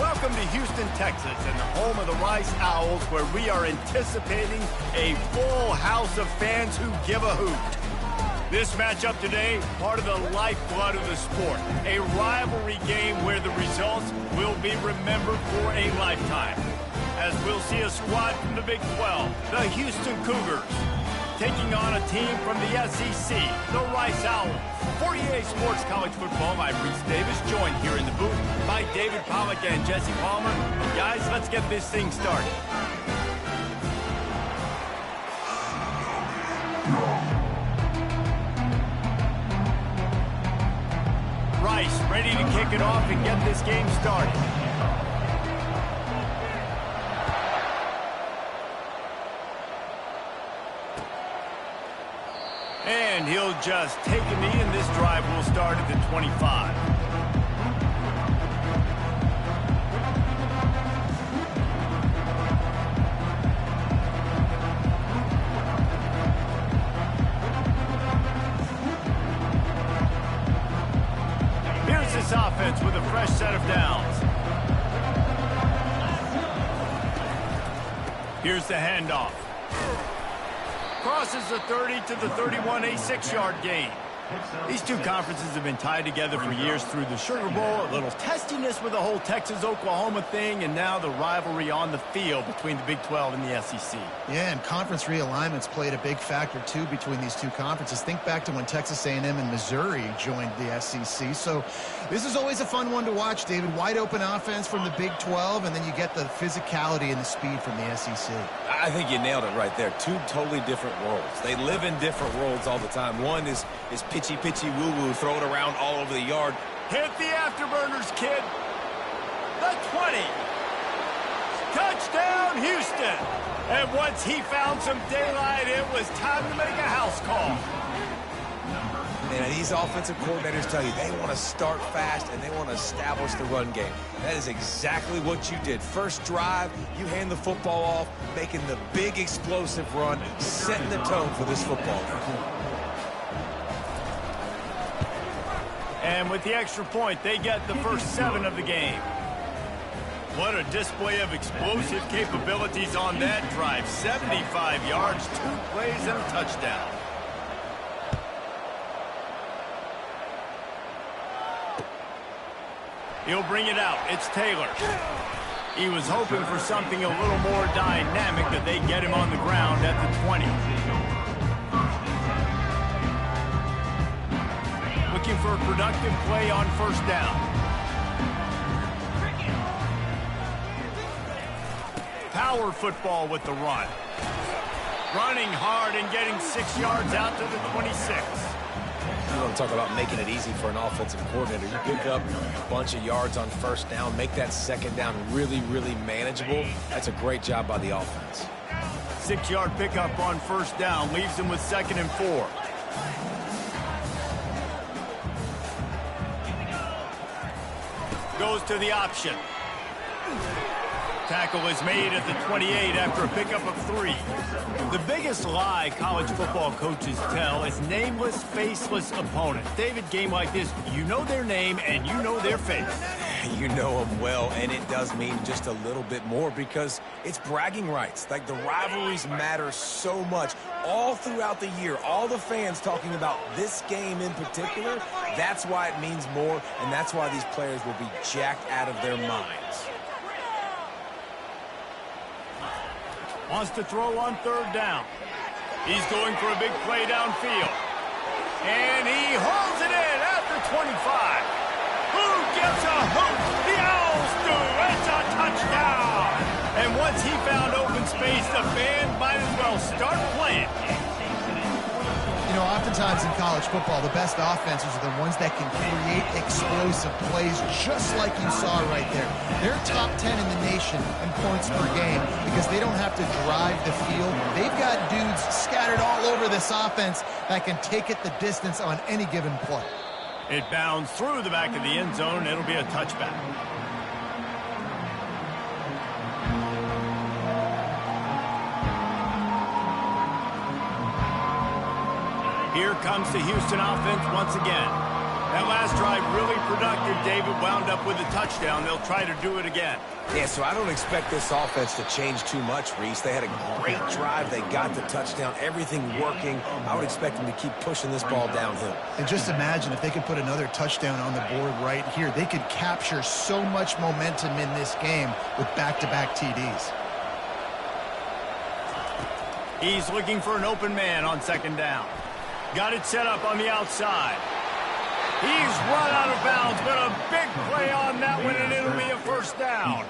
Welcome to Houston, Texas, and the home of the Rice Owls, where we are anticipating a full house of fans who give a hoot. This matchup today, part of the lifeblood of the sport. A rivalry game where the results will be remembered for a lifetime. As we'll see a squad from the Big 12, the Houston Cougars, taking on a team from the SEC, the Rice Owls. For EA Sports College Football, I'm Riceee Davis, joined here in the booth by David Pollack and Jesse Palmer. Guys, let's get this thing started. Rice ready to kick it off and get this game started. And he'll just take a knee, and this drive will start at the 25. Here's this offense with a fresh set of downs. Here's the handoff. Crosses the 30 to the 31, a 6-yard gain. These two conferences have been tied together for years through the Sugar Bowl, a little testiness with the whole Texas-Oklahoma thing, and now the rivalry on the field between the Big 12 and the SEC. Yeah, and conference realignments played a big factor, too, between these two conferences. Think back to when Texas A&M and Missouri joined the SEC. So this is always a fun one to watch, David. Wide open offense from the Big 12, and then you get the physicality and the speed from the SEC. I think you nailed it right there. Two totally different worlds. They live in different worlds all the time. One is pitchy, woo-woo, throw it around all over the yard. Hit the afterburners, kid. The 20. Touchdown, Houston. And once he found some daylight, it was time to make a house call. And these offensive coordinators tell you they want to start fast and they want to establish the run game. That is exactly what you did. First drive, you hand the football off, making the big explosive run, setting the tone for this football game. And with the extra point, they get the first 7 of the game. What a display of explosive capabilities on that drive. 75 yards, 2 plays, and a touchdown. He'll bring it out. It's Taylor. He was hoping for something a little more dynamic, but they get him on the ground at the 20. Looking for a productive play on first down. Power football with the run. Running hard and getting 6 yards out to the 26. You want to talk about making it easy for an offensive coordinator. You pick up a bunch of yards on first down, make that second down really, really manageable. That's a great job by the offense. 6-yard pickup on first down leaves him with 2nd and 4. Goes to the option. Tackle is made at the 28 after a pickup of 3. The biggest lie college football coaches tell is nameless, faceless opponents. David, game like this, you know their name and you know their face. You know them well, and it does mean just a little bit more because it's bragging rights. Like, the rivalries matter so much all throughout the year. All the fans talking about this game in particular, that's why it means more, and that's why these players will be jacked out of their minds. Wants to throw on third down. He's going for a big play downfield. And he holds it in at the 25. Who gets a hoot? The Owls do. It's a touchdown. And once he found open space, the band might as well start playing. You know, oftentimes in college football, the best offenses are the ones that can create explosive plays, just like you saw right there. They're top 10 in the nation in points per game because they don't have to drive the field. They've got dudes scattered all over this offense that can take it the distance on any given play. It bounds through the back of the end zone. It'll be a touchback. Here comes the Houston offense once again. That last drive really productive. David wound up with a touchdown. They'll try to do it again. Yeah, so I don't expect this offense to change too much, Reese. They had a great drive. They got the touchdown. Everything working. I would expect them to keep pushing this ball downhill. And just imagine if they could put another touchdown on the board right here. They could capture so much momentum in this game with back-to-back TDs. He's looking for an open man on second down. Got it set up on the outside. He's run out of bounds, but a big play on that one, and it'll be a first down.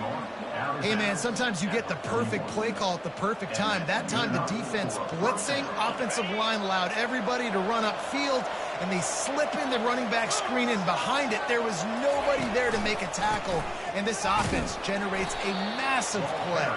Hey, man, sometimes you get the perfect play call at the perfect time. That time the defense blitzing, offensive line allowed everybody to run upfield, and they slip in the running back screen, and behind it there was nobody there to make a tackle, and this offense generates a massive play.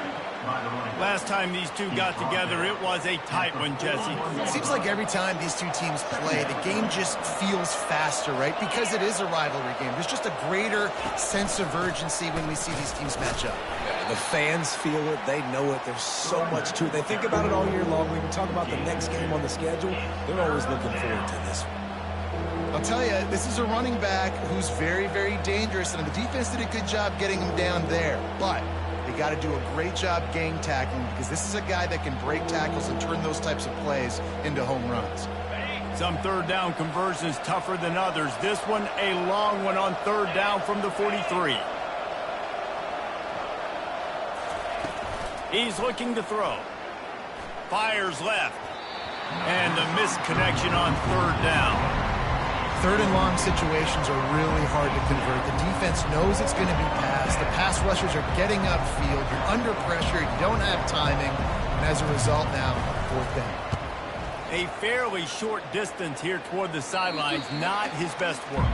Last time these two got together, it was a tight one, Jesse. It seems like every time these two teams play, the game just feels faster, right? Because it is a rivalry game. There's just a greater sense of urgency when we see these teams match up. Yeah, the fans feel it. They know it. There's so much to it. They think about it all year long. We can talk about the next game on the schedule. They're always looking forward to this one. I'll tell you, this is a running back who's very, very dangerous, and the defense did a good job getting him down there. But they got to do a great job gang tackling, because this is a guy that can break tackles and turn those types of plays into home runs. Some third down conversions tougher than others. This one a long one on third down from the 43. He's looking to throw. Fires left. And the missed connection on third down. Third and long situations are really hard to convert. The defense knows it's going to be passed. The pass rushers are getting upfield. You're under pressure. You don't have timing. And as a result now, fourth down. A fairly short distance here toward the sidelines. Not his best work.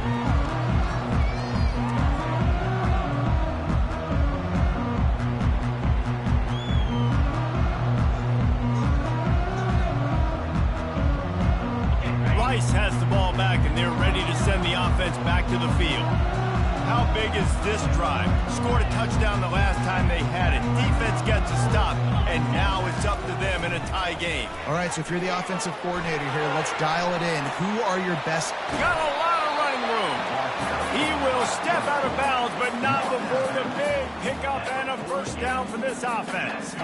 Rice has the ball back, and they're ready to send the offense back to the field. How big is this drive? Scored a touchdown the last time they had it. Defense gets a stop, and now it's up to them in a tie game. All right, so if you're the offensive coordinator here, let's dial it in. Who are your best? Got a lot of running room. He will step out of bounds, but not before the big pickup and a first down for this offense.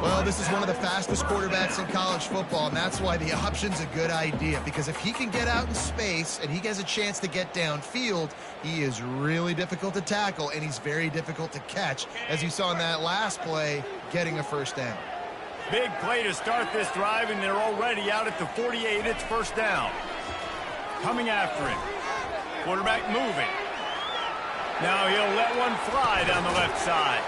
Well, this is one of the fastest quarterbacks in college football, and that's why the option's a good idea, because if he can get out in space and he has a chance to get downfield, he is really difficult to tackle, and he's very difficult to catch, as you saw in that last play, getting a first down. Big play to start this drive, and they're already out at the 48. It's first down. Coming after him. Quarterback moving. Now he'll let one fly down the left side.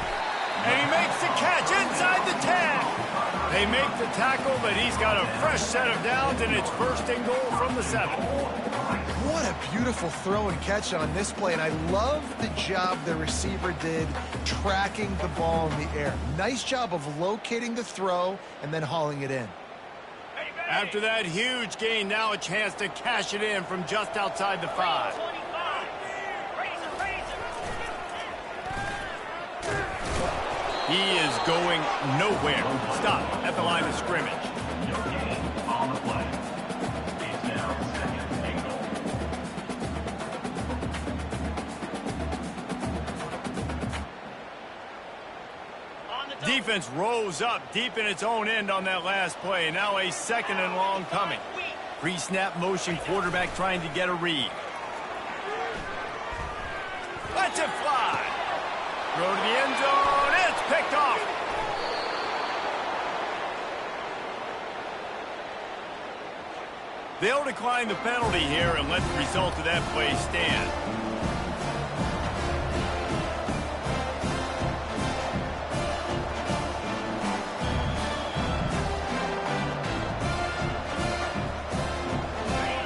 And he makes the catch inside the 10. They make the tackle, but he's got a fresh set of downs, and it's first and goal from the 7. What a beautiful throw and catch on this play, and I love the job the receiver did tracking the ball in the air. Nice job of locating the throw and then hauling it in. After that huge gain, now a chance to cash it in from just outside the 5. He is going nowhere. Stop at the line of scrimmage. On the play. Defense rose up deep in its own end on that last play. Now a second and long coming. Pre-snap motion, quarterback trying to get a read. Lets it fly. Throw to the end zone. It's picked off. They'll decline the penalty here and let the result of that play stand.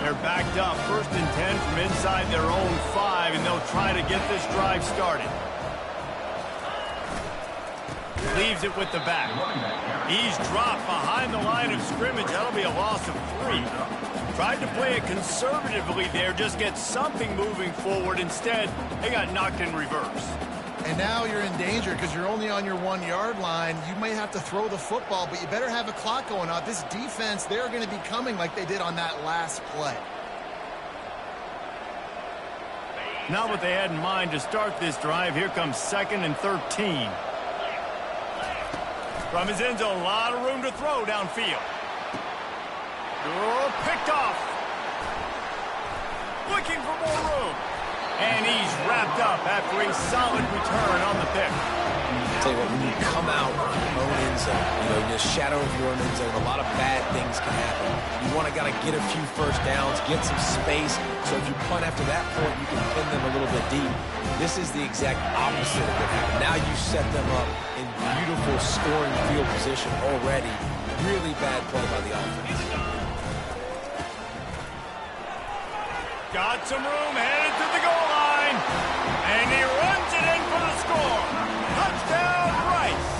They're backed up, 1st and 10 from inside their own 5, and they'll try to get this drive started. Leaves it with the back. He's dropped behind the line of scrimmage. That'll be a loss of 3. Tried to play it conservatively there, just get something moving forward. Instead, they got knocked in reverse. And now you're in danger because you're only on your 1-yard line. You may have to throw the football, but you better have a clock going on. This defense, they're going to be coming like they did on that last play. Not what they had in mind to start this drive. Here comes 2nd and 13. From his end zone, a lot of room to throw downfield. Oh, picked off. Looking for more room. And he's wrapped up after a solid return on the pick. I'll tell you what, when you come out of your own end zone, in the shadow of your own end zone, a lot of bad things can happen. You want to get a few first downs, get some space, so if you punt after that point, you can pin them a little bit deep. This is the exact opposite of what happened. Now you set them up in beautiful scoring field position already. Really bad play by the offense. Got some room, headed to the goal line. And he runs it in for the score. Touchdown, Rice.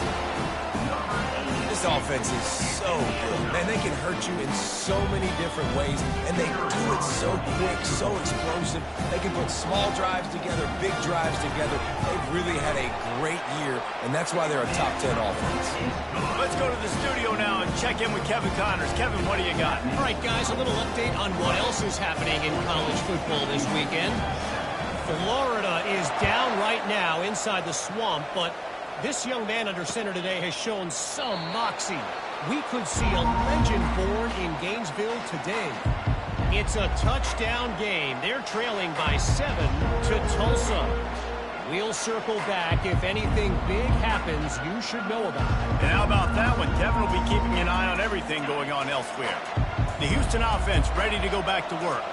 This offense is so good. Man, they can hurt you in so many different ways, and they do it so quick, so explosive. They can put small drives together, big drives together. They've really had a great year, and that's why they're a top 10 offense. Let's go to the studio now and check in with Kevin Connors. Kevin, what do you got? All right, guys, a little update on what else is happening in college football this weekend. Florida is down right now inside the swamp, but this young man under center today has shown some moxie. We could see a legend born in Gainesville today. It's a touchdown game. They're trailing by 7 to Tulsa. We'll circle back. If anything big happens, you should know about it. And how about that one? Kevin will be keeping an eye on everything going on elsewhere. The Houston offense ready to go back to work.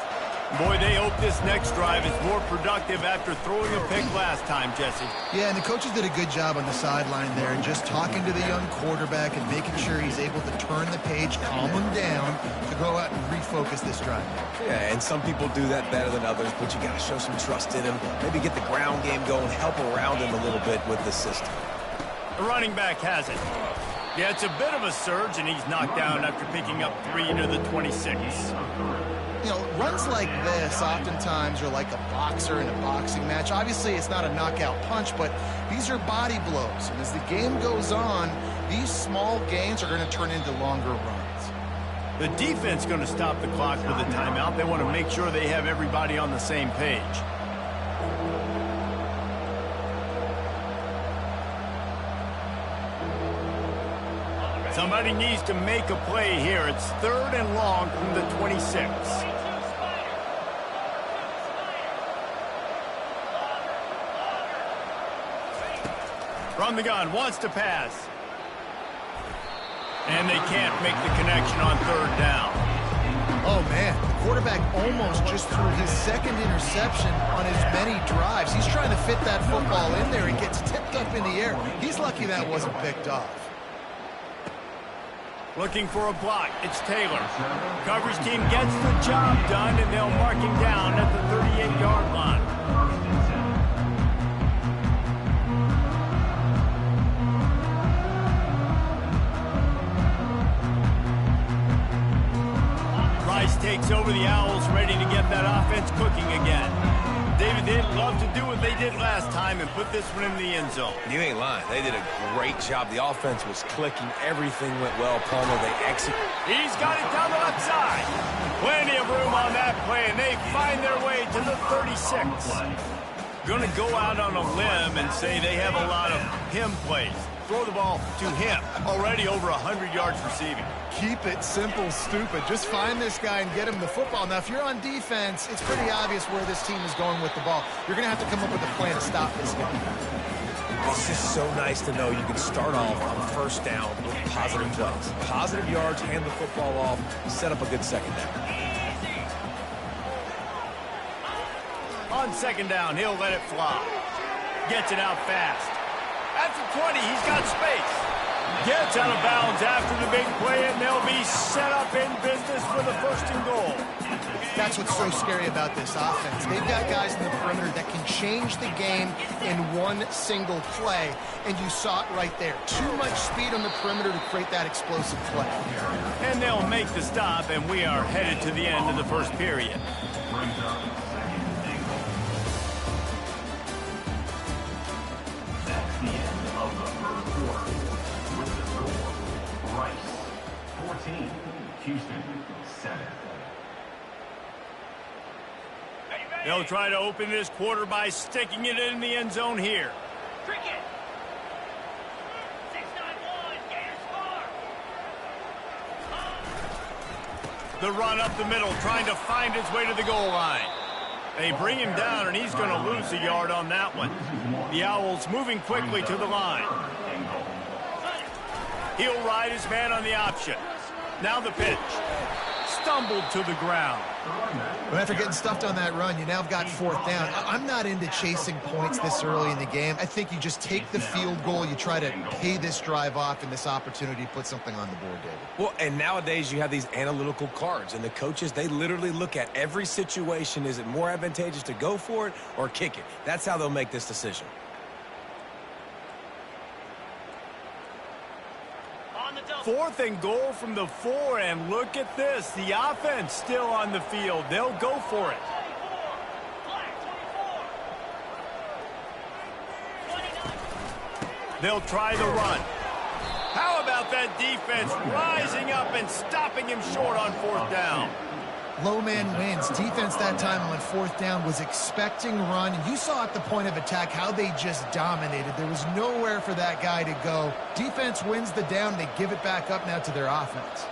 Boy, they hope this next drive is more productive after throwing a pick last time, Jesse. Yeah, and the coaches did a good job on the sideline there, and just talking to the young quarterback and making sure he's able to turn the page, calm him down, to go out and refocus this drive. Yeah, and some people do that better than others, but you got to show some trust in him. Maybe get the ground game going, help around him a little bit with the system. The running back has it. Yeah, it's a bit of a surge, and he's knocked down after picking up 3 to the 26. Runs like this oftentimes are like a boxer in a boxing match. Obviously, it's not a knockout punch, but these are body blows. And as the game goes on, these small gains are going to turn into longer runs. The defense going to stop the clock with a timeout. They want to make sure they have everybody on the same page. Somebody needs to make a play here. It's 3rd and long from the 26. From the gun, wants to pass. And they can't make the connection on 3rd down. Oh, man, the quarterback almost just threw his 2nd interception on as many drives. He's trying to fit that football in there. It gets tipped up in the air. He's lucky that wasn't picked off. Looking for a block. It's Taylor. Coverage team gets the job done, and they'll mark him down at the 38-yard line. Rice takes over the Owls, ready to get that offense cooking again. David, they'd love to do what they did last time and put this one in the end zone. You ain't lying. They did a great job. The offense was clicking. Everything went well. Palmer, they executed. He's got it down the left side. Plenty of room on that play, and they find their way to the 36. Going to go out on a limb and say they have a lot of him plays. Throw the ball to him. Already over 100 yards receiving. Keep it simple, stupid. Just find this guy and get him the football. Now, if you're on defense, it's pretty obvious where this team is going with the ball. You're going to have to come up with a plan to stop this guy. It's just so nice to know you can start off on 1st down with positive plays. Positive yards, hand the football off, set up a good 2nd down. On 2nd down, he'll let it fly. Gets it out fast. At the 20, he's got space. Gets out of bounds after the big play, and they'll be set up in business for the 1st and goal. That's what's so scary about this offense. They've got guys in the perimeter that can change the game in one single play, and you saw it right there. Too much speed on the perimeter to create that explosive play. And they'll make the stop, and we are headed to the end of the 1st period. That's the end of the 1st quarter. With the score, Rice 14, Houston 7. Hey, They'll try to open this quarter by sticking it in the end zone here. Cricket. 691, Gators score. The run up the middle, trying to find his way to the goal line. They bring him down, and he's going to lose a yard on that one. The Owls moving quickly to the line. He'll ride his man on the option. Now the pitch. Stumbled to the ground. Well, after getting stuffed on that run, you now have got 4th down. I'm not into chasing points this early in the game. I think you just take the field goal. You try to pay this drive off and this opportunity to put something on the board, David. Well, and nowadays you have these analytical cards, and the coaches, they literally look at every situation. Is it more advantageous to go for it or kick it? That's how they'll make this decision. 4th and goal from the 4, and look at this. The offense still on the field. They'll go for it. They'll try the run. How about that defense rising up and stopping him short on 4th down? Low man wins. Defense that time on 4th down was expecting run. And you saw at the point of attack how they just dominated. There was nowhere for that guy to go. Defense wins the down. They give it back up now to their offense.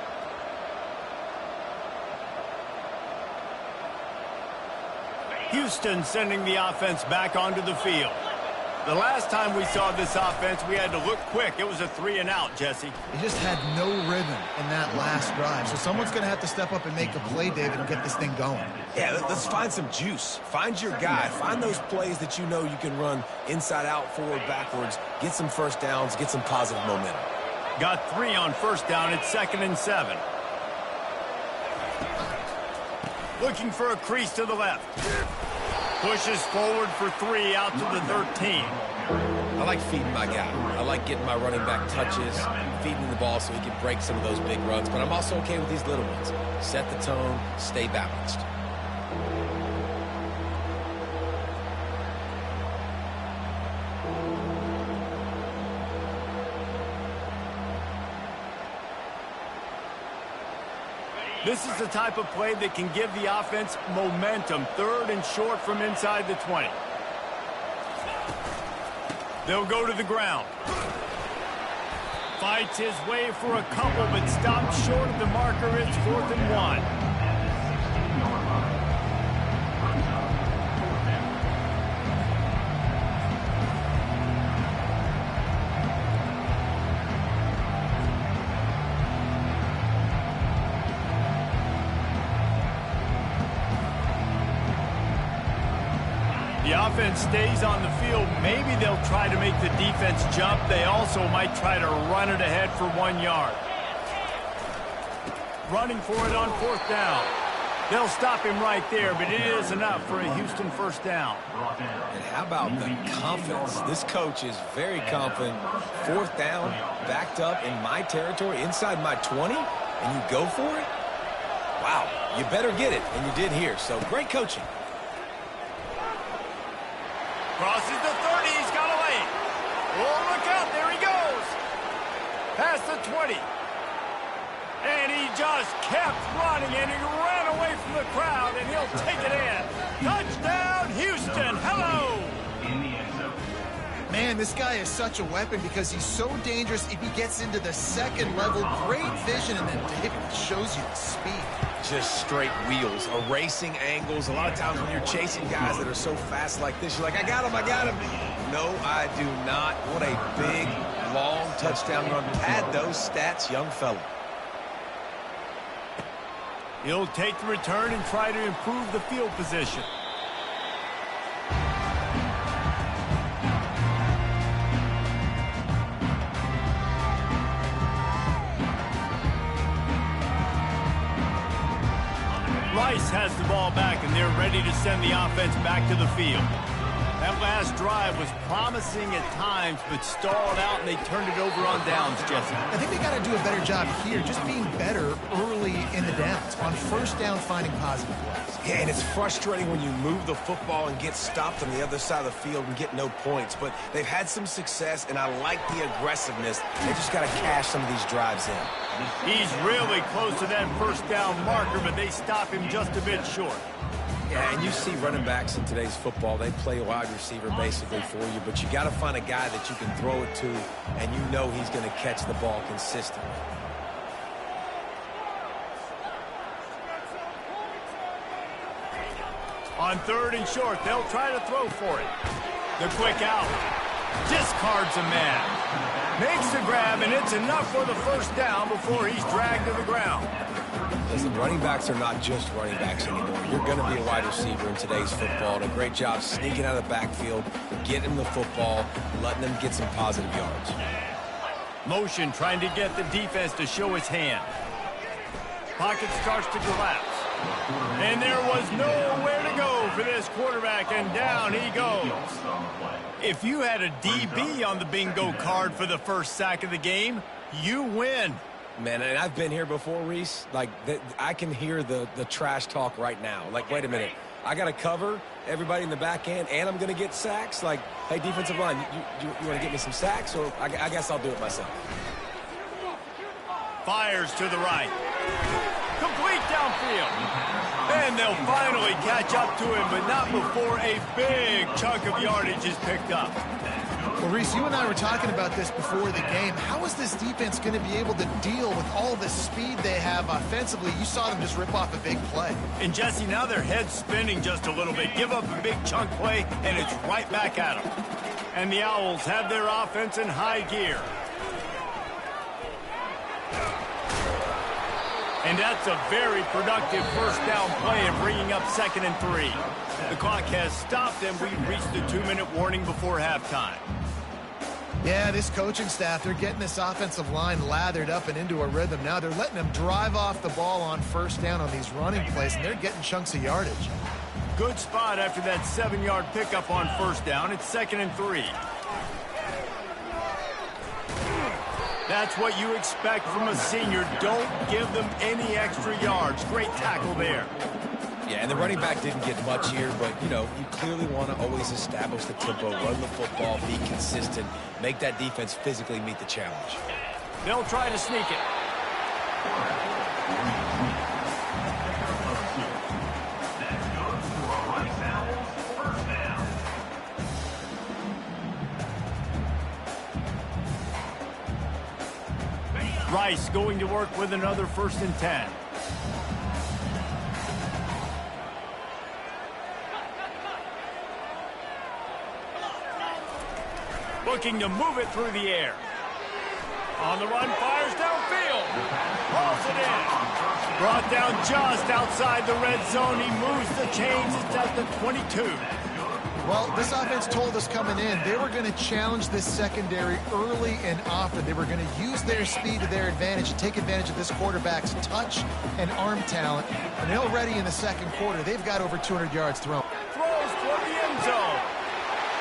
Houston sending the offense back onto the field. The last time we saw this offense, we had to look quick. It was a 3-and-out, Jesse. He just had no rhythm in that last drive. So someone's going to have to step up and make a play, David, and get this thing going. Yeah, let's find some juice. Find your guy. Find those plays that you know you can run inside out, forward, backwards. Get some first downs. Get some positive momentum. Got 3 on 1st down. It's 2nd and 7. Looking for a crease to the left. Pushes forward for 3 out to the 13. I like feeding my guy. I like getting my running back touches, feeding the ball so he can break some of those big runs. But I'm also okay with these little ones. Set the tone, stay balanced. This is the type of play that can give the offense momentum. 3rd and short from inside the 20. They'll go to the ground. Fights his way for a couple, but stops short of the marker. It's 4th and 1. The offense stays on the field. Maybe they'll try to make the defense jump. They also might try to run it ahead for 1 yard. Running for it on 4th down. They'll stop him right there, but it is enough for a Houston 1st down. And how about the confidence? This coach is very confident. 4th down, backed up in my territory, inside my 20, and you go for it? Wow, you better get it, and you did here. So great coaching. Crosses the 30. He's got away. Oh, look out. There he goes. Past the 20. And he just kept running, and he ran away from the crowd, and he'll take it in. Touchdown, Houston. Hello. Man, this guy is such a weapon because he's so dangerous if he gets into the 2nd level. Great vision, and then David shows you the speed. Just straight wheels, erasing angles. A lot of times when you're chasing guys that are so fast like this, you're like, I got him, I got him. No, I do not. What a big, long touchdown run. Pad those stats, young fella. He'll take the return and try to improve the field position. Rice has the ball back, and they're ready to send the offense back to the field. That last drive was promising at times, but stalled out, and they turned it over on downs, Jesse. I think they got to do a better job here, just being better early in the downs. On 1st down, finding positive plays. Yeah, and it's frustrating when you move the football and get stopped on the other side of the field and get no points. But they've had some success, and I like the aggressiveness. They just got to cash some of these drives in. He's really close to that 1st down marker, but they stop him just a bit short. Yeah, and you see running backs in today's football, they play wide receiver basically for you, but you got to find a guy that you can throw it to, and you know he's going to catch the ball consistently. On 3rd and short, they'll try to throw for it. The quick out. Discards a man. Makes the grab, and it's enough for the first down before he's dragged to the ground. Listen, running backs are not just running backs anymore. You're going to be a wide receiver in today's football. And a great job sneaking out of the backfield, getting them the football, letting them get some positive yards. Motion trying to get the defense to show his hand. Pocket starts to collapse. And there was nowhere to go for this quarterback, and down he goes. If you had a DB on the bingo card for the first sack of the game, you win. Man, and I've been here before, Reese. Like, I can hear the trash talk right now. Like, wait a minute. I got to cover everybody in the back end, and I'm going to get sacks? Like, hey, defensive line, you want to get me some sacks? Or I guess I'll do it myself. Fires to the right. Complete downfield. And they'll finally catch up to him, but not before a big chunk of yardage is picked up. Well, Reese, you and I were talking about this before the game. How is this defense going to be able to deal with all the speed they have offensively? You saw them just rip off a big play. And, Jesse, now their head's spinning just a little bit. Give up a big chunk play, and it's right back at them. And the Owls have their offense in high gear. And that's a very productive first down play and bringing up 2nd and 3. The clock has stopped, and we've reached the 2-minute warning before halftime. Yeah, this coaching staff, they're getting this offensive line lathered up and into a rhythm. Now they're letting them drive off the ball on first down on these running plays, and they're getting chunks of yardage. Good spot after that 7-yard pickup on first down. It's 2nd and 3. That's what you expect from a senior. Don't give them any extra yards. Great tackle there. Yeah, and the running back didn't get much here, but, you know, you clearly want to always establish the tempo, run the football, be consistent, make that defense physically meet the challenge. They'll try to sneak it. Rice going to work with another 1st and 10. Looking to move it through the air. On the run, fires downfield. Hauls it in. Brought down just outside the red zone. He moves the chains. It's at the 22. Well, this offense told us coming in they were going to challenge this secondary early and often. They were going to use their speed to their advantage and take advantage of this quarterback's touch and arm talent. And already in the 2nd quarter, they've got over 200 yards thrown. Throws toward the end zone.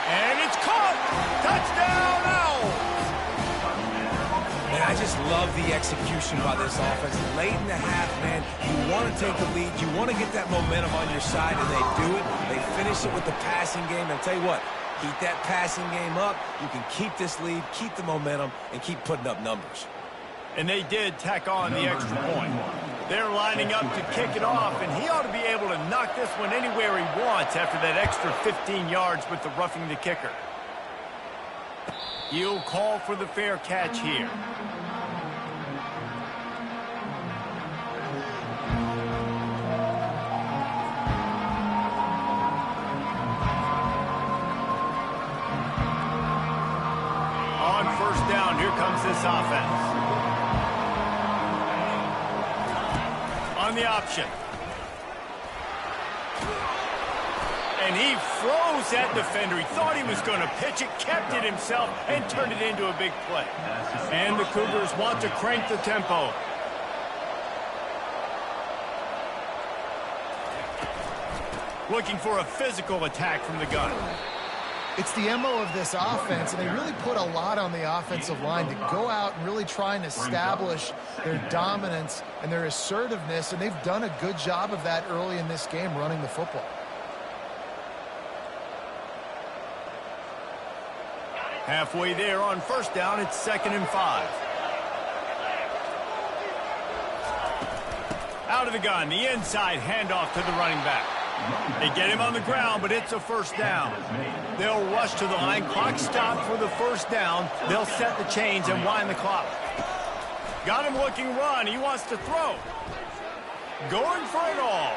And it's caught. Touchdown, Owls. Man, I just love the execution by this offense. Late in the half, man, you want to take the lead. You want to get that momentum on your side, and they do it. They finish it with the passing game. And I'll tell you what, keep that passing game up. You can keep this lead, keep the momentum, and keep putting up numbers. And they did tack on the extra point. They're lining up to kick it off, and he ought to be able to knock this one anywhere he wants after that extra 15 yards with the roughing the kicker. He'll call for the fair catch here. On first down, here comes this offense. On the option. And he froze that defender. He thought he was going to pitch it, kept it himself, and turned it into a big play. And the Cougars want to crank the tempo. Looking for a physical attack from the gun. It's the MO of this offense, and they really put a lot on the offensive line to go out and really try and establish their dominance and their assertiveness, and they've done a good job of that early in this game running the football. Halfway there on first down, it's 2nd and 5. Out of the gun, the inside handoff to the running back. They get him on the ground, but it's a first down. They'll rush to the line. Clock stopped for the first down. They'll set the chains and wind the clock. Got him looking run. He wants to throw. Going for it all.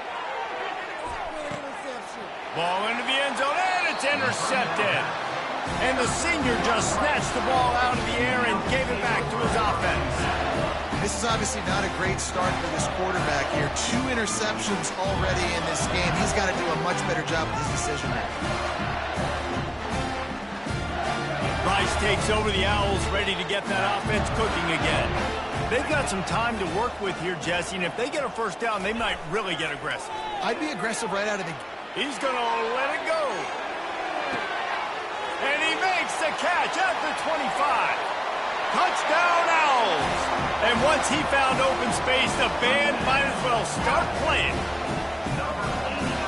Ball into the end zone, and it's intercepted. And the senior just snatched the ball out of the air and gave it back to his offense. This is obviously not a great start for this quarterback here. 2 interceptions already in this game. He's got to do a much better job with his decision making. Rice takes over the Owls, ready to get that offense cooking again. They've got some time to work with here, Jesse, and if they get a first down, they might really get aggressive. I'd be aggressive right out of the... He's going to let it go. And he makes the catch at the 25. Touchdown, Owls. And once he found open space, the band might as well start playing.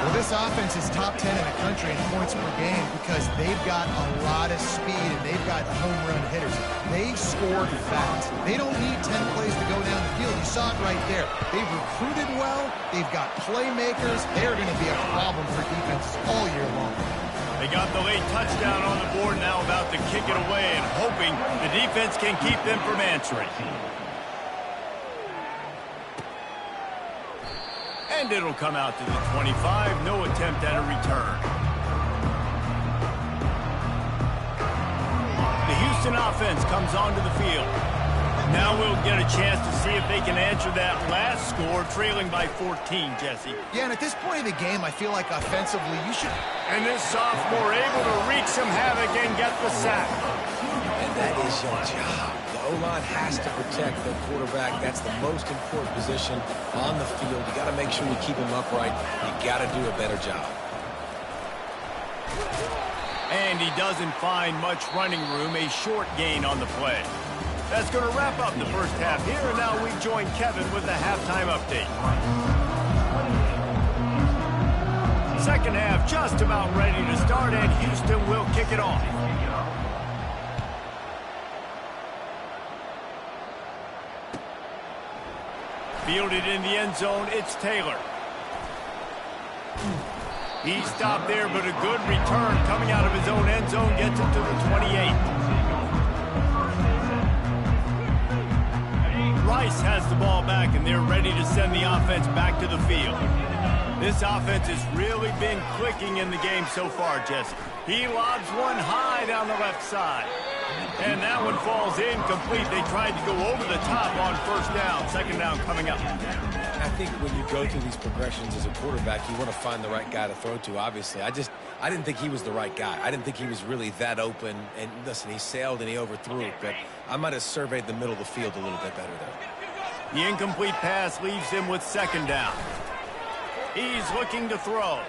Well, this offense is top 10 in the country in points per game because they've got a lot of speed and they've got home run hitters. They scored fast. They don't need 10 plays to go down the field. You saw it right there. They've recruited well. They've got playmakers. They're going to be a problem for defenses all year long. They got the late touchdown on the board, now about to kick it away and hoping the defense can keep them from answering. And it'll come out to the 25. No attempt at a return. The Houston offense comes onto the field. Now we'll get a chance to see if they can answer that last score, trailing by 14, Jesse. Yeah, and at this point in the game, I feel like offensively you should... And this sophomore able to wreak some havoc and get the sack. And that is your job. The O-line has to protect the quarterback. That's the most important position on the field. You got to make sure you keep him upright. You got to do a better job. And he doesn't find much running room, a short gain on the play. That's going to wrap up the first half here, and now we join Kevin with the halftime update. Second half just about ready to start, and Houston will kick it off. Fielded in the end zone, it's Taylor. He stopped there, but a good return coming out of his own end zone gets him to the 28. Rice has the ball back, and they're ready to send the offense back to the field. This offense has really been clicking in the game so far, Jesse. He lobs one high down the left side. And that one falls incomplete. They tried to go over the top on first down. Second down coming up. I think when you go through these progressions as a quarterback, you want to find the right guy to throw to, obviously. I didn't think he was the right guy. I didn't think he was really that open. And listen, he sailed and he overthrew it, but I might have surveyed the middle of the field a little bit better there. The incomplete pass leaves him with second down. He's looking to throw.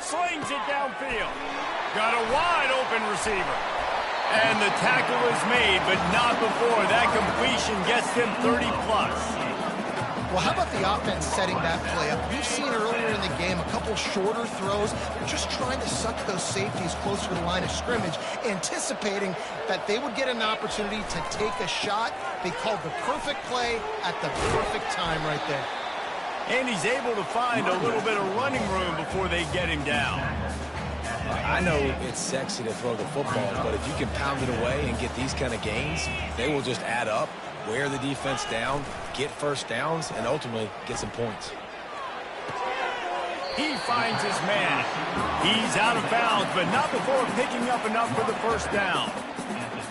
Slings it downfield. Got a wide open receiver. And the tackle is made, but not before that completion gets them 30-plus. Well, how about the offense setting that play up? We've seen earlier in the game a couple shorter throws. They're just trying to suck those safeties closer to the line of scrimmage, anticipating that they would get an opportunity to take a shot. They called the perfect play at the perfect time right there. And he's able to find a little bit of running room before they get him down. I know it's sexy to throw the football, but if you can pound it away and get these kind of gains, they will just add up, wear the defense down, get first downs, and ultimately get some points. He finds his man. He's out of bounds, but not before picking up enough for the first down.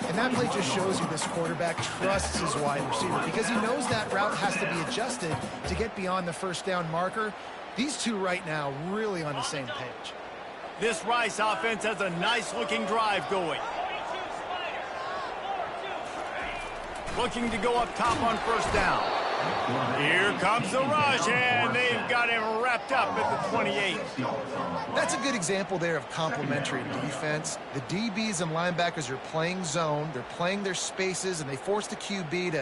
And that play just shows you this quarterback trusts his wide receiver because he knows that route has to be adjusted to get beyond the first down marker. These two right now really on the same page. This Rice offense has a nice-looking drive going. Looking to go up top on first down. Here comes the rush, and they've got him wrapped up at the 28. That's a good example there of complementary defense. The DBs and linebackers are playing zone. They're playing their spaces, and they force the QB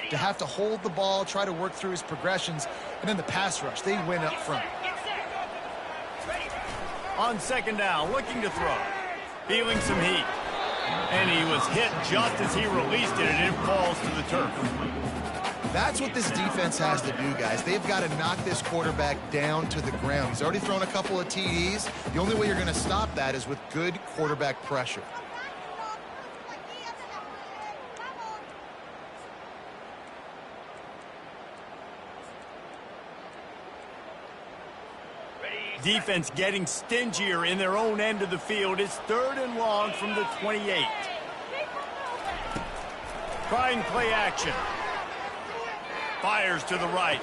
to have to hold the ball, try to work through his progressions, and then the pass rush. They win up front. On second down, looking to throw. Feeling some heat. And he was hit just as he released it, and it falls to the turf. That's what this defense has to do, guys. They've got to knock this quarterback down to the ground. He's already thrown a couple of TDs. The only way you're going to stop that is with good quarterback pressure. Defense getting stingier in their own end of the field. It's 3rd and long from the 28. Trying play action. Fires to the right.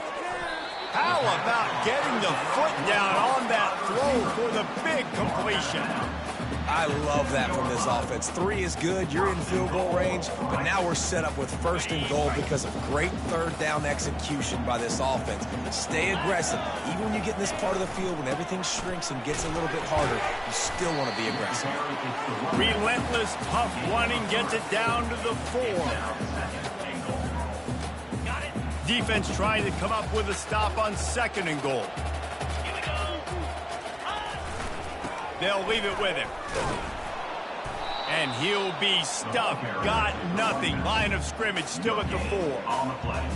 How about getting the foot down on that throw for the big completion? I love that from this offense. 3 is good. You're in field goal range, but now we're set up with 1st and goal because of great 3rd down execution by this offense. Stay aggressive. Even when you get in this part of the field, when everything shrinks and gets a little bit harder, you still want to be aggressive. Relentless, tough running gets it down to the 4. Defense trying to come up with a stop on 2nd and goal. They'll leave it with him. And he'll be stuck. Got nothing. Line of scrimmage still at the 4.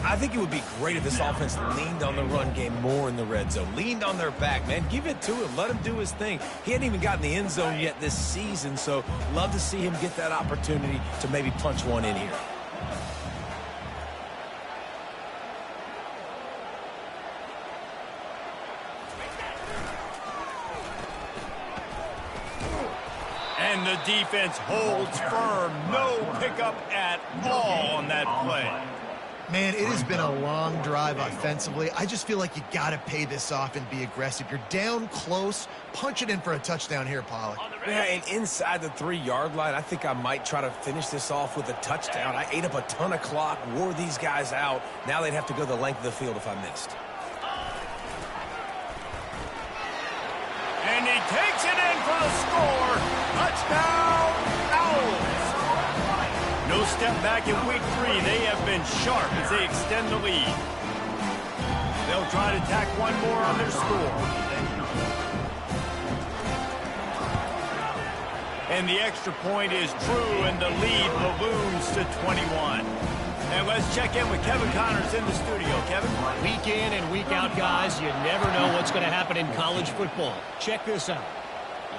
I think it would be great if this offense leaned on the run game more in the red zone. Leaned on their back, man. Give it to him. Let him do his thing. He hadn't even gotten the end zone yet this season, so love to see him get that opportunity to maybe punch one in here. And the defense holds firm. No pickup at all on that play. Man, it has been a long drive offensively. I just feel like you got to pay this off and be aggressive. You're down close. Punch it in for a touchdown here, Pollock. Yeah, and inside the 3-yard line, I think I might try to finish this off with a touchdown. I ate up a ton of clock, wore these guys out. Now they'd have to go the length of the field if I missed. And he takes it in for the score. Touchdown, Owls. No step back in week 3. They have been sharp as they extend the lead. They'll try to tack one more on their score. And the extra point is true, and the lead balloons to 21. And let's check in with Kevin Connors in the studio. Kevin? Week in and week out, guys, you never know what's going to happen in college football. Check this out.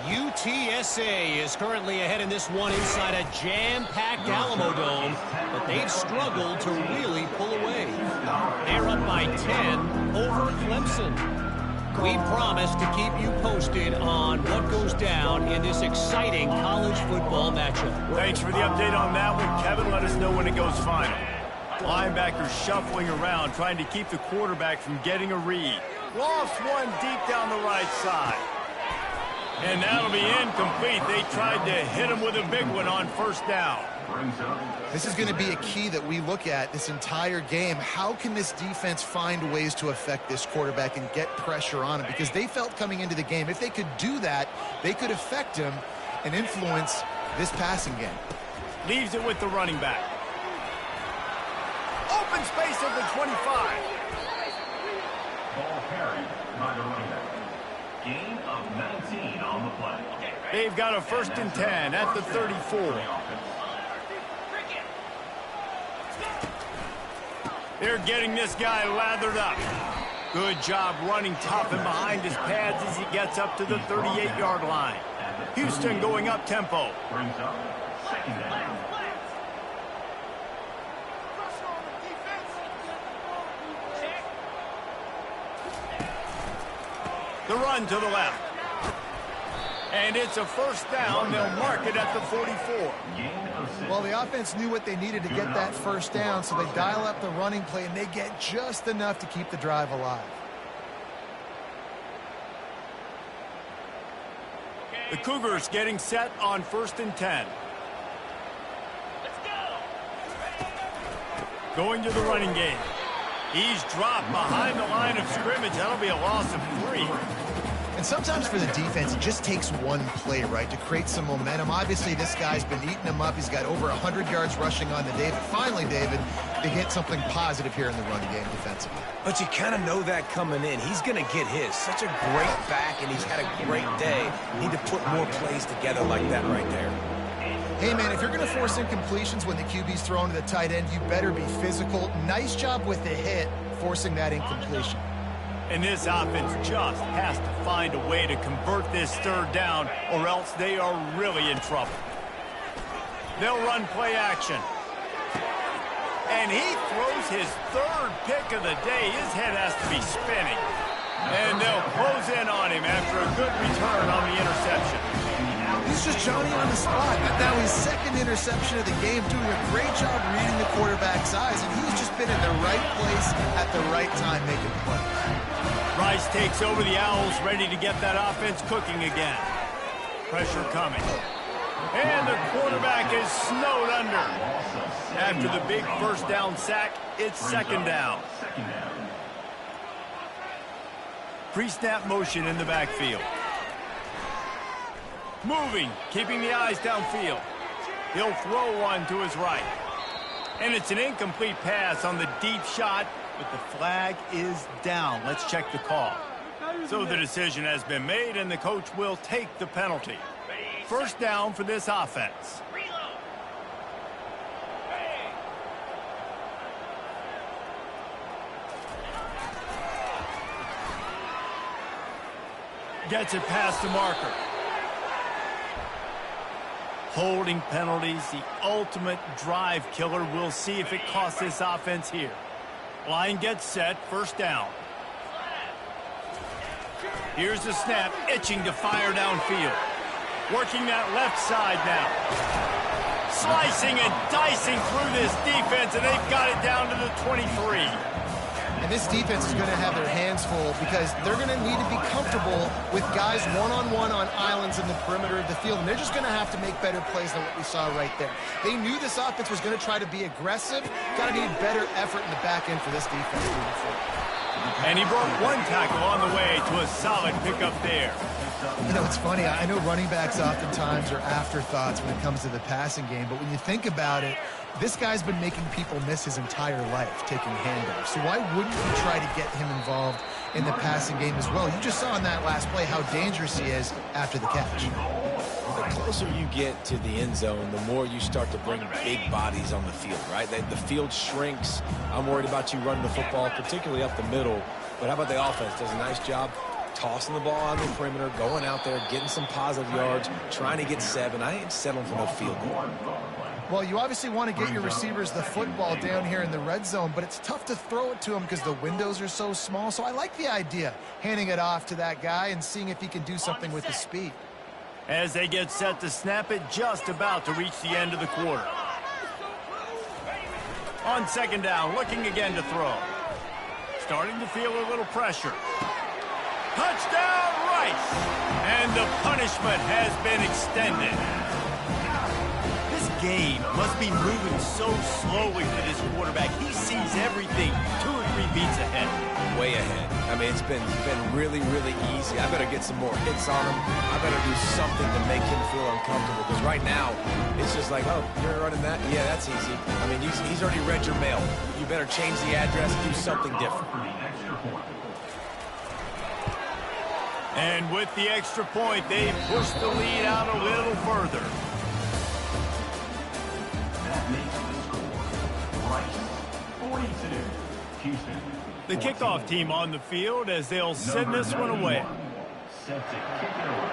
UTSA is currently ahead in this one inside a jam-packed Alamo Dome, but they've struggled to really pull away. They're up by 10 over Clemson. We promise to keep you posted on what goes down in this exciting college football matchup. Thanks for the update on that one, Kevin. Let us know when it goes final. Linebackers shuffling around, trying to keep the quarterback from getting a read. Lost one deep down the right side. And that'll be incomplete. They tried to hit him with a big one on 1st down. This is going to be a key that we look at this entire game. How can this defense find ways to affect this quarterback and get pressure on him? Because they felt coming into the game, if they could do that, they could affect him and influence this passing game. Leaves it with the running back. Open space at the 25. Ball carried by the running back. Gain of 19 on the play. They've got a 1st and 10 at the 34. They're getting this guy lathered up. Good job running tough and behind his pads as he gets up to the 38-yard line. Houston going up tempo. Brings up 2nd down. The run to the left. And it's a 1st down. They'll mark it at the 44. Well, the offense knew what they needed to get that 1st down, so they dial up the running play, and they get just enough to keep the drive alive. The Cougars getting set on 1st and 10. Going to the running game. He's dropped behind the line of scrimmage. That'll be a loss of 3. And sometimes for the defense, it just takes one play, right, to create some momentum. Obviously, this guy's been eating them up. He's got over 100 yards rushing on the day. But finally, David, they get something positive here in the run game defensively. But you kind of know that coming in. He's going to get his. Such a great back, and he's had a great day. Need to put more plays together like that right there. Hey, man, if you're going to force incompletions when the QB's thrown to the tight end, you better be physical. Nice job with the hit, forcing that incompletion. And this offense just has to find a way to convert this third down, or else they are really in trouble. They'll run play action. And he throws his third pick of the day. His head has to be spinning. And they'll close in on him after a good return on the interception. He's just Johnny on the spot. Now his second interception of the game, doing a great job reading the quarterback's eyes, and he's just been in the right place at the right time making plays. Rice takes over the Owls, ready to get that offense cooking again. Pressure coming. And the quarterback is snowed under. After the big first down sack, it's second down. Pre-snap motion in the backfield. Moving, keeping the eyes downfield. He'll throw one to his right. And it's an incomplete pass on the deep shot, but the flag is down. Let's check the call. So the decision has been made, and the coach will take the penalty. First down for this offense. Gets it past the marker. Holding penalties, the ultimate drive killer. We'll see if it costs this offense here. Line gets set, first down. Here's the snap, itching to fire downfield. Working that left side now. Slicing and dicing through this defense, and they've got it down to the 23. And this defense is going to have their hands full because they're going to need to be comfortable with guys one-on-one on islands in the perimeter of the field. And they're just going to have to make better plays than what we saw right there. They knew this offense was going to try to be aggressive. Got to need better effort in the back end for this defense moving forward. And he broke one tackle on the way to a solid pickup there. You know, it's funny. I know running backs oftentimes are afterthoughts when it comes to the passing game. But when you think about it, this guy's been making people miss his entire life taking handoffs. So why wouldn't you try to get him involved in the passing game as well? You just saw in that last play how dangerous he is after the catch. The closer you get to the end zone, the more you start to bring big bodies on the field, right? The field shrinks. I'm worried about you running the football, particularly up the middle. But how about the offense? Does a nice job tossing the ball on the perimeter, going out there, getting some positive yards, trying to get 7. I ain't settling for no field goal. Well, you obviously want to get your receivers the football down here in the red zone, but it's tough to throw it to them because the windows are so small. So I like the idea, handing it off to that guy and seeing if he can do something with his speed. As they get set to snap it, just about to reach the end of the quarter. On second down, looking again to throw. Starting to feel a little pressure. Touchdown, Rice! And the punishment has been extended. This game must be moving so slowly for this quarterback. He sees everything 2 or 3 beats ahead. Way ahead. I mean, it's been really, really easy. I better get some more hits on him. I better do something to make him feel uncomfortable. Because right now, it's just like, oh, you're running that? Yeah, that's easy. I mean, he's already read your mail. You better change the address, do something different. And with the extra point, they push the lead out a little further. That makes the score Rice 42, Houston. The kickoff team on the field as they'll send this one away. Set to kick it away.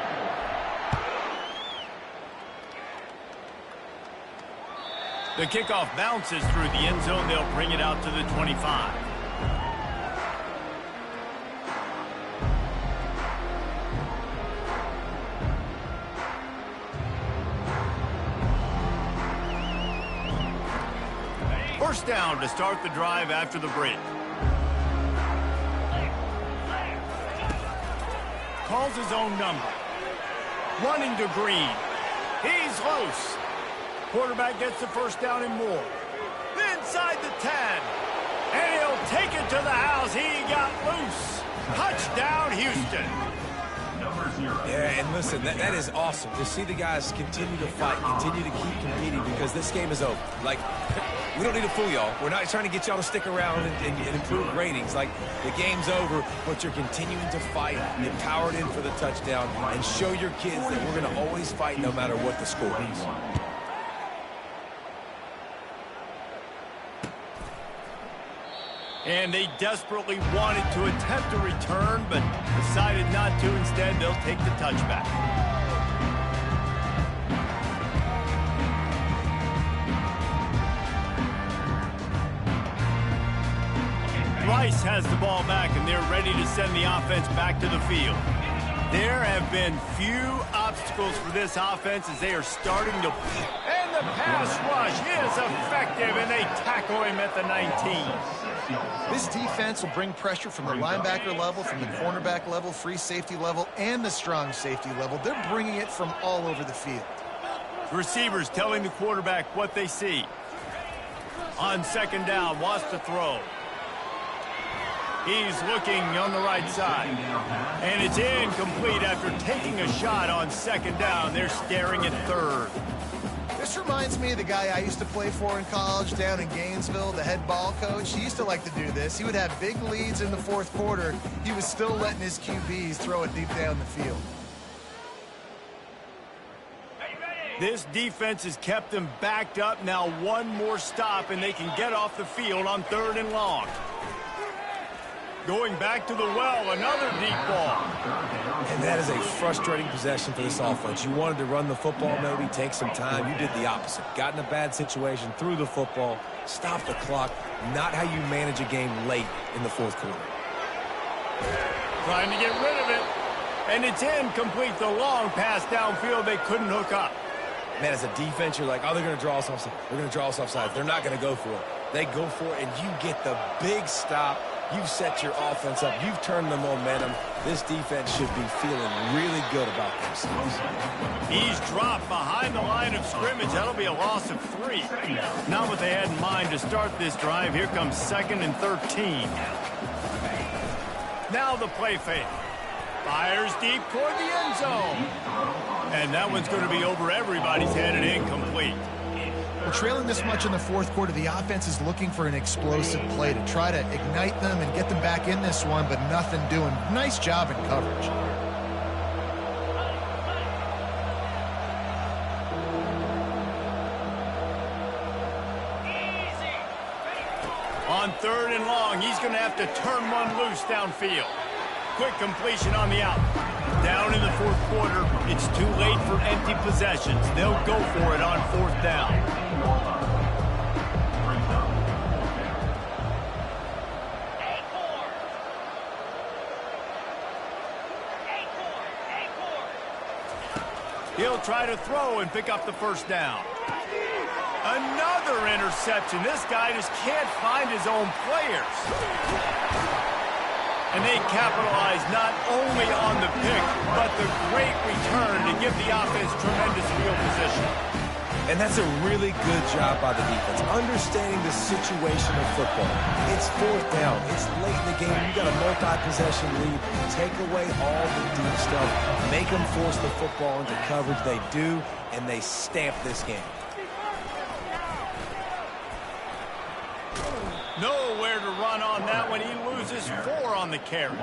The kickoff bounces through the end zone. They'll bring it out to the 25. First down to start the drive after the break. Calls his own number. Running to Green. He's loose. Quarterback gets the first down and more. Inside the 10. And he'll take it to the house. He got loose. Touchdown, Houston. Yeah, and listen, that is awesome to see the guys continue to fight, continue to keep competing because this game is over. Like, we don't need to fool y'all. We're not trying to get y'all to stick around and improve ratings. Like, the game's over, but you're continuing to fight, get powered in for the touchdown, and show your kids that we're going to always fight no matter what the score is. And they desperately wanted to attempt a return, but decided not to. Instead, they'll take the touchback. Rice has the ball back, and they're ready to send the offense back to the field. There have been few obstacles for this offense as they are starting to... And the pass rush is effective, and they tackle him at the 19. This defense will bring pressure from the linebacker level, from the cornerback level, free safety level, and the strong safety level. They're bringing it from all over the field. Receivers telling the quarterback what they see. On second down, wants to throw. He's looking on the right side. And it's incomplete after taking a shot on second down. They're staring at third. This reminds me of the guy I used to play for in college down in Gainesville, the head ball coach. He used to like to do this. He would have big leads in the fourth quarter. He was still letting his QBs throw it deep down the field. This defense has kept them backed up. Now one more stop, and they can get off the field on third and long. Going back to the well, another deep ball. And that is a frustrating possession for this offense. You wanted to run the football, maybe take some time. You did the opposite. Got in a bad situation, threw the football, stopped the clock. Not how you manage a game late in the fourth quarter. Trying to get rid of it. And it's incomplete. The long pass downfield, they couldn't hook up. Man, as a defense, you're like, oh, they're going to draw us offside. They're going to draw us offside. They're not going to go for it. They go for it, and you get the big stop. You've set your offense up. You've turned the momentum. This defense should be feeling really good about themselves. He's dropped behind the line of scrimmage. That'll be a loss of 3. Not what they had in mind to start this drive. Here comes 2nd and 13. Now the play fake. Fires deep toward the end zone. And that one's going to be over everybody's head and incomplete. Well, trailing this much in the fourth quarter, the offense is looking for an explosive play to try to ignite them and get them back in this one, but nothing doing. Nice job in coverage. On third and long, he's going to have to turn one loose downfield. Quick completion on the out. Down in the fourth quarter, it's too late for empty possessions. They'll go for it on fourth down. He'll try to throw and pick up the first down. Another interception. This guy just can't find his own players. And they capitalize not only on the pick, but the great return to give the offense tremendous field position. And that's a really good job by the defense, understanding the situation of football. It's fourth down. It's late in the game. You got a multi-possession lead. Take away all the deep stuff. Make them force the football into coverage. They do, and they stamp this game. Nowhere to run on that one. He loses 4 on the carry.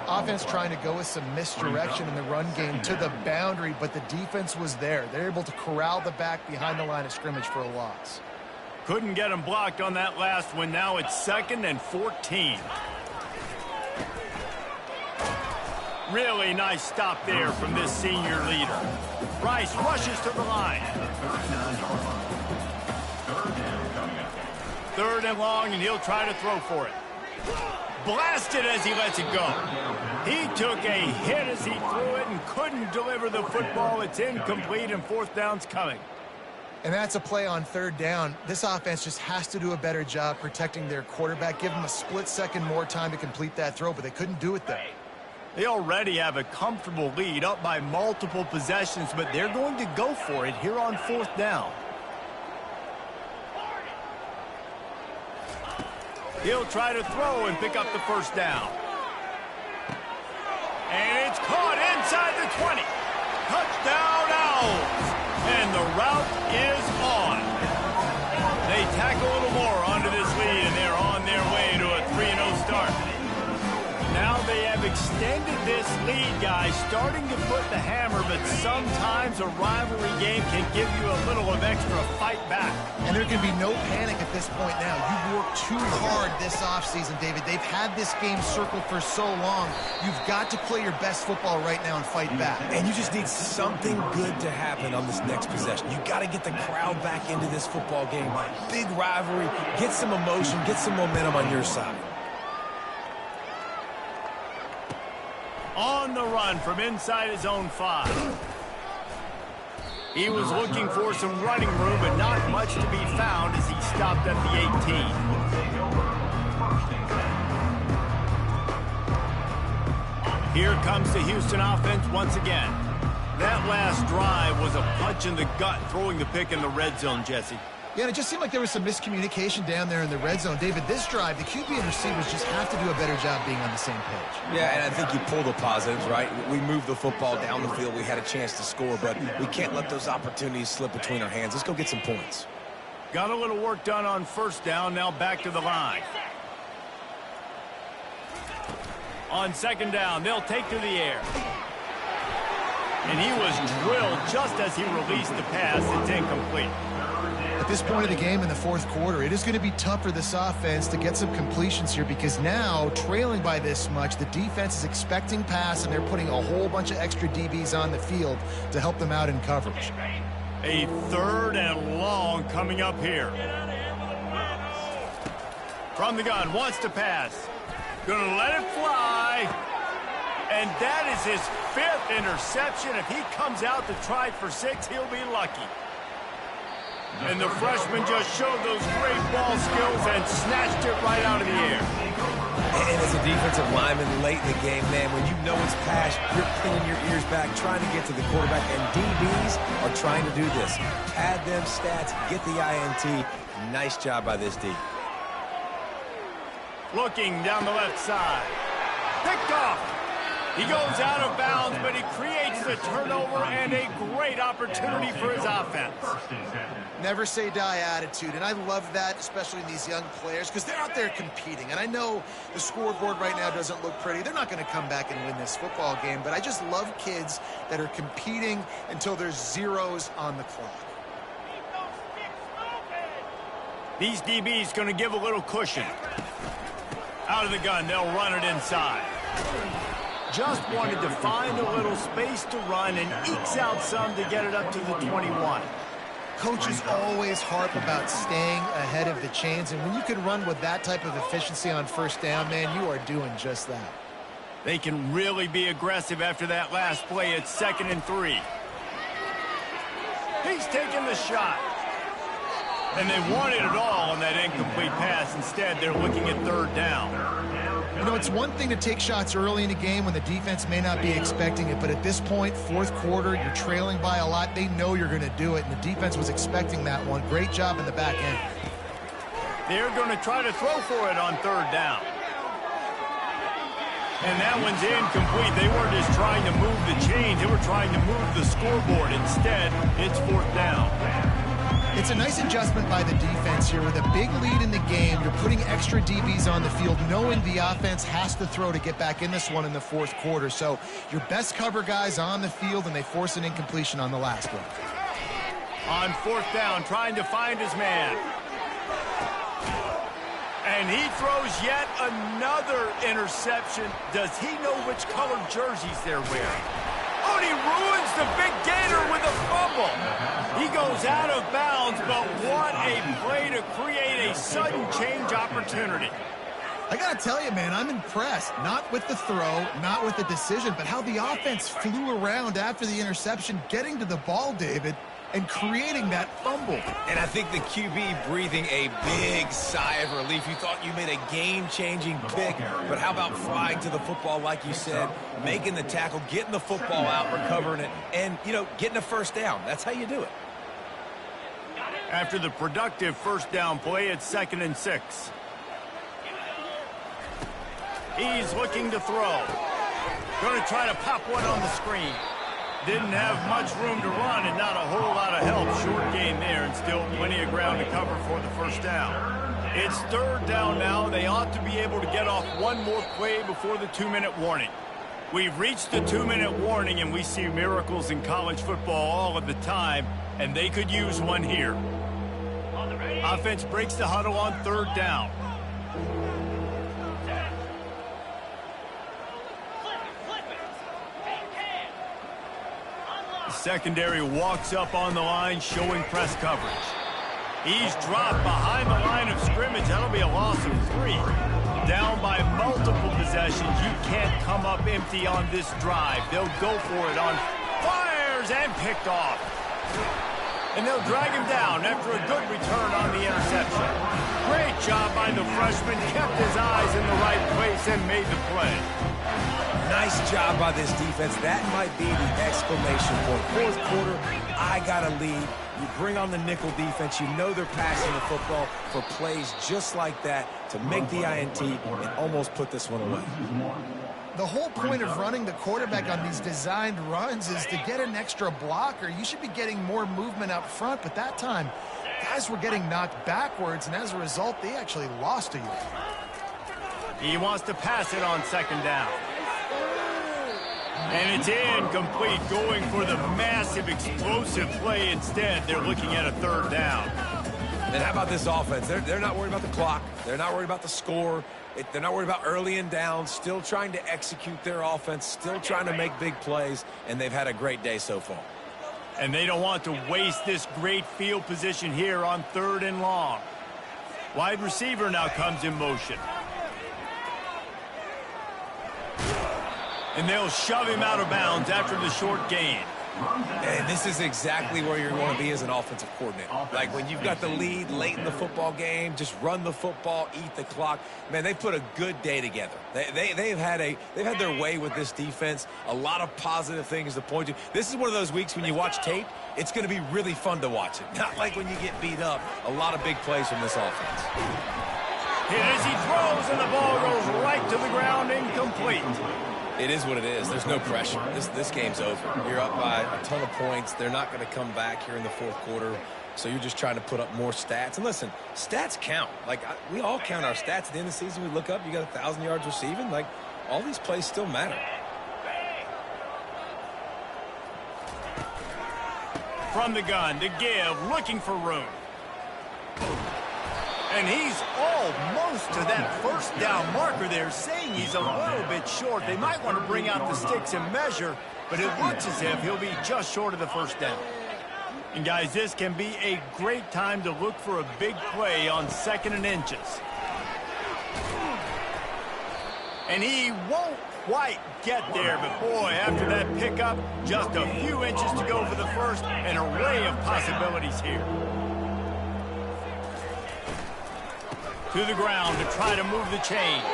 Offense trying to go with some misdirection in the run game to the boundary, but the defense was there. They're able to corral the back behind the line of scrimmage for a loss. Couldn't get him blocked on that last one. Now it's 2nd and 14. Really nice stop there from this senior leader. Rice rushes to the line. Third and long, and he'll try to throw for it. Blasted as he lets it go. He took a hit as he threw it and couldn't deliver the football. It's incomplete, and fourth down's coming. And that's a play on third down. This offense just has to do a better job protecting their quarterback. Give him a split second more time to complete that throw, but they couldn't do it there. They already have a comfortable lead, up by multiple possessions, but they're going to go for it here on fourth down. He'll try to throw and pick up the first down. And it's caught inside the 20. Touchdown Owls. And the route is on. They tackle a little more onto this lead, and they're on their way to a 3-0 start. Now they have have extended this lead, guys, starting to put the hammer, but sometimes a rivalry game can give you a little of extra fight back. And there can be no panic at this point now. You've worked too hard this offseason, David. They've had this game circled for so long. You've got to play your best football right now and fight back. And you just need something good to happen on this next possession. You got to get the crowd back into this football game. Big rivalry. Get some emotion. Get some momentum on your side. On the run from inside his own 5. He was looking for some running room, but not much to be found as he stopped at the 18. Here comes the Houston offense once again. That last drive was a punch in the gut, throwing the pick in the red zone, Jesse. Yeah, and it just seemed like there was some miscommunication down there in the red zone. David, this drive, the QB and receivers just have to do a better job being on the same page. Yeah, and I think you pull the positives, right? We moved the football down the field. We had a chance to score, but we can't let those opportunities slip between our hands. Let's go get some points. Got a little work done on first down. Now back to the line. On second down, they'll take to the air. And he was drilled just as he released the pass. It's incomplete. At this point of the game in the fourth quarter, it is going to be tough for this offense to get some completions here because now, trailing by this much, the defense is expecting pass, and they're putting a whole bunch of extra DBs on the field to help them out in coverage. A 3rd and long coming up here. From the gun, wants to pass. Gonna let it fly. And that is his 5th interception. If he comes out to try for 6, he'll be lucky. And the freshman just showed those great ball skills and snatched it right out of the air. And as a defensive lineman late in the game, man, when you know it's pass, you're pinning your ears back, trying to get to the quarterback, and DBs are trying to do this. Pad them stats, get the INT. Nice job by this D. Looking down the left side. Picked off. He goes out of bounds, but he creates the turnover and a great opportunity for his offense. Never say die attitude, and I love that, especially in these young players, because they're out there competing. And I know the scoreboard right now doesn't look pretty. They're not going to come back and win this football game, but I just love kids that are competing until there's zeros on the clock. These DBs going to give a little cushion. Out of the gun, they'll run it inside. Just wanted to find a little space to run and ekes out some to get it up to the 21. Coaches always harp about staying ahead of the chains, and when you can run with that type of efficiency on first down, man, you are doing just that. They can really be aggressive after that last play. It's 2nd and 3. He's taking the shot. And they wanted it all on that incomplete pass. Instead, they're looking at 3rd down. You know, it's one thing to take shots early in the game when the defense may not be expecting it, but at this point, fourth quarter, you're trailing by a lot. They know you're going to do it, and the defense was expecting that one. Great job in the back end. They're going to try to throw for it on 3rd down. And that one's incomplete. They weren't just trying to move the chains. They were trying to move the scoreboard. Instead, it's 4th down. It's a nice adjustment by the defense here. With a big lead in the game, you're putting extra DBs on the field, knowing the offense has to throw to get back in this one in the fourth quarter. So your best cover guys on the field, and they force an incompletion on the last one. On 4th down, trying to find his man. And he throws yet another interception. Does he know which colored jerseys they're wearing? Oh, and he ruins the big gator with a fumble. He goes out of bounds, but what a play to create a sudden change opportunity. I got to tell you, man, I'm impressed. Not with the throw, not with the decision, but how the offense flew around after the interception, getting to the ball, David, and creating that fumble. And I think the QB breathing a big sigh of relief. You thought you made a game-changing pick, but how about flying to the football, like you said, making the tackle, getting the football out, recovering it, and, you know, getting a first down. That's how you do it. After the productive first down play, it's 2nd and 6. He's looking to throw. Going to try to pop one on the screen. Didn't have much room to run and not a whole lot of help. Short gain there and still plenty of ground to cover for the first down. It's third down now. They ought to be able to get off one more play before the 2-minute warning. We've reached the 2-minute warning, and we see miracles in college football all of the time, and they could use one here. Offense breaks the huddle on third down. The secondary walks up on the line, showing press coverage. He's dropped behind the line of scrimmage. That'll be a loss of 3. Down by multiple possessions. You can't come up empty on this drive. They'll go for it on fires and picked off. And they'll drag him down after a good return on the interception. Great job by the freshman. Kept his eyes in the right place and made the play. Nice job by this defense. That might be the exclamation point. Fourth quarter, I got a lead. You bring on the nickel defense. You know they're passing the football for plays just like that to make the INT and almost put this one away. The whole point of running the quarterback on these designed runs is to get an extra blocker. You should be getting more movement up front, but that time, guys were getting knocked backwards, and as a result, they actually lost a yard. He wants to pass it on second down. And it's incomplete, going for the massive explosive play instead. They're looking at a third down. And how about this offense? They're not worried about the clock. They're not worried about the score. They're not worried about early and down. Still trying to execute their offense. Still trying to make big plays. And they've had a great day so far. And they don't want to waste this great field position here on third and long. Wide receiver now comes in motion. And they'll shove him out of bounds after the short gain. And this is exactly where you want to be as an offensive coordinator. Like when you've got the lead late in the football game, just run the football, eat the clock. Man, they put a good day together. They've had their way with this defense. A lot of positive things to point to. This is one of those weeks when you watch tape, it's going to be really fun to watch it. Not like when you get beat up. A lot of big plays from this offense. Here as he throws, and the ball goes right to the ground, incomplete. It is what it is. There's no pressure. This game's over. You're up by a ton of points. They're not going to come back here in the fourth quarter. So you're just trying to put up more stats. And listen, stats count. Like, we all count our stats at the end of the season. We look up, you got 1,000 yards receiving. Like, all these plays still matter. From the gun to give, looking for room. And he's almost to that first down marker there, saying he's a little bit short. They might want to bring out the sticks and measure, but it looks as if he'll be just short of the first down. And guys, this can be a great time to look for a big play on 2nd and inches. And he won't quite get there, but boy, after that pickup, just a few inches to go for the first, an array of possibilities here. To the ground to try to move the chains.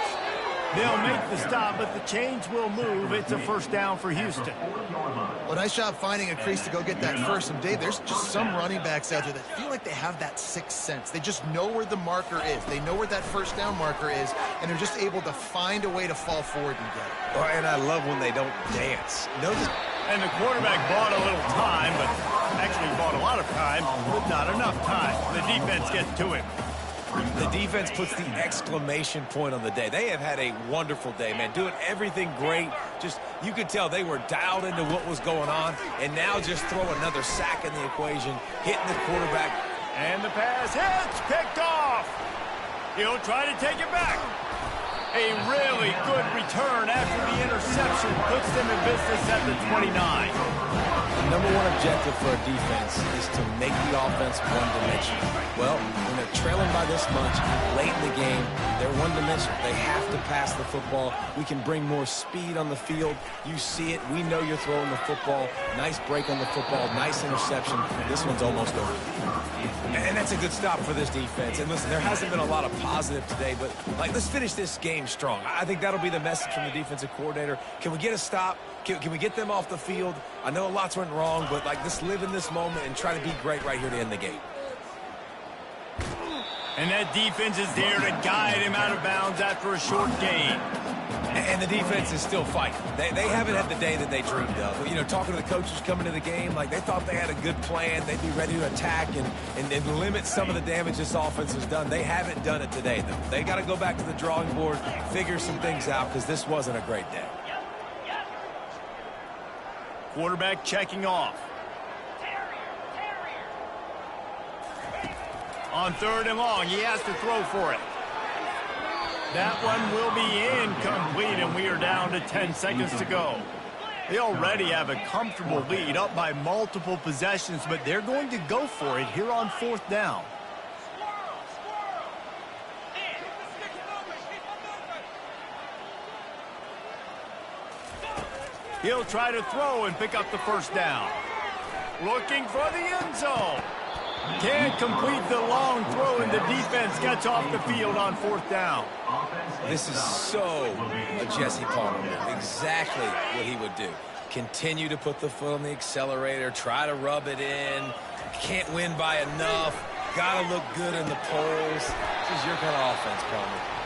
They'll make the stop, but the chains will move. It's a first down for Houston. Well, nice job finding a crease to go get that first. And, Dave, there's just some running backs out there that feel like they have that sixth sense. They just know where the marker is. They know where that first down marker is, and they're just able to find a way to fall forward and get it. Oh, and I love when they don't dance. And the quarterback bought a little time, but actually bought a lot of time, but not enough time. The defense gets to him. The defense puts the exclamation point on the day. They have had a wonderful day, man. Doing everything great. Just, you could tell they were dialed into what was going on. And now just throw another sack in the equation, hitting the quarterback. And the pass hits, picked off. He'll try to take it back. A really good return after the interception puts them in business at the 29. The number one objective for a defense is to make the offense one-dimensional. Well, when they're trailing by this much late in the game, they're one-dimensional. They have to pass the football. We can bring more speed on the field. You see it. We know you're throwing the football. Nice break on the football. Nice interception. This one's almost over. And that's a good stop for this defense. And listen, there hasn't been a lot of positive today, but like, let's finish this game strong. I think that'll be the message from the defensive coordinator. Can we get a stop? Can we get them off the field? I know lots went wrong, but like, let's live in this moment and try to be great right here to end the game. And that defense is there to guide him out of bounds after a short gain. And the defense is still fighting. They haven't had the day that they dreamed of. You know, talking to the coaches coming to the game, like they thought they had a good plan. They'd be ready to attack and limit some of the damage this offense has done. They haven't done it today, though. They got to go back to the drawing board, figure some things out, because this wasn't a great day. Quarterback checking off. On 3rd and long, he has to throw for it. That one will be incomplete, and we are down to 10 seconds to go. They already have a comfortable lead, up by multiple possessions, but they're going to go for it here on 4th down. He'll try to throw and pick up the 1st down. Looking for the end zone. Can't complete the long throw, and the defense gets off the field on 4th down. This is so a Jesse Palmer move. Exactly what he would do. Continue to put the foot on the accelerator, try to rub it in. Can't win by enough. Got to look good in the polls. This is your kind of offense, Palmer.